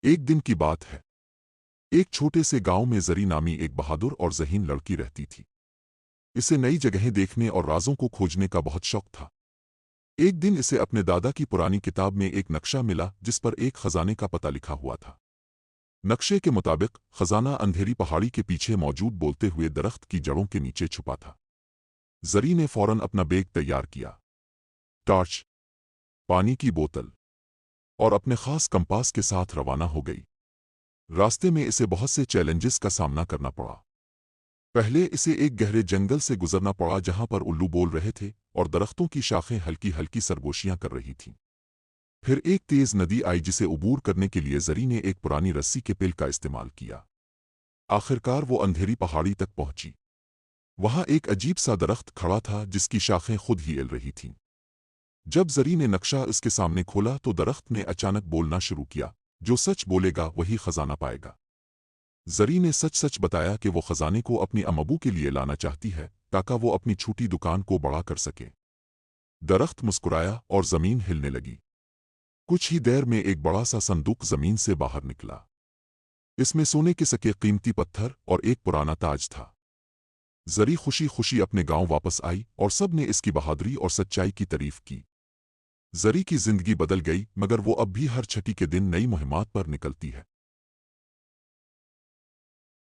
एक दिन की बात है। एक छोटे से गांव में जरी नामी एक बहादुर और ज़हीन लड़की रहती थी। इसे नई जगहें देखने और राजों को खोजने का बहुत शौक था। एक दिन इसे अपने दादा की पुरानी किताब में एक नक्शा मिला जिस पर एक खजाने का पता लिखा हुआ था। नक्शे के मुताबिक खजाना अंधेरी पहाड़ी के पीछे मौजूद बोलते हुए दरख्त की जड़ों के नीचे छुपा था। जरी ने फौरन अपना बैग तैयार किया, टॉर्च, पानी की बोतल और अपने खास कंपास के साथ रवाना हो गई। रास्ते में इसे बहुत से चैलेंजेस का सामना करना पड़ा। पहले इसे एक गहरे जंगल से गुजरना पड़ा जहां पर उल्लू बोल रहे थे और दरख्तों की शाखें हल्की हल्की सरगोशियां कर रही थीं। फिर एक तेज नदी आई जिसे उबूर करने के लिए जरी ने एक पुरानी रस्सी के पिल का इस्तेमाल किया। आखिरकार वो अंधेरी पहाड़ी तक पहुंची। वहां एक अजीब सा दरख्त खड़ा था जिसकी शाखें खुद ही हिल रही थीं। जब जरी ने नक्शा इसके सामने खोला तो दरख्त ने अचानक बोलना शुरू किया, जो सच बोलेगा वही खजाना पाएगा। जरी ने सच सच बताया कि वो खजाने को अपनी अम्मू के लिए लाना चाहती है ताकि वो अपनी छोटी दुकान को बड़ा कर सके। दरख्त मुस्कुराया और जमीन हिलने लगी। कुछ ही देर में एक बड़ा सा संदूक जमीन से बाहर निकला। इसमें सोने के सके कीमती पत्थर और एक पुराना ताज था। जरी खुशी खुशी अपने गांव वापस आई और सब ने इसकी बहादुरी और सच्चाई की तारीफ की। जरी की जिंदगी बदल गई, मगर वो अब भी हर छठी के दिन नई मुहिमात पर निकलती है।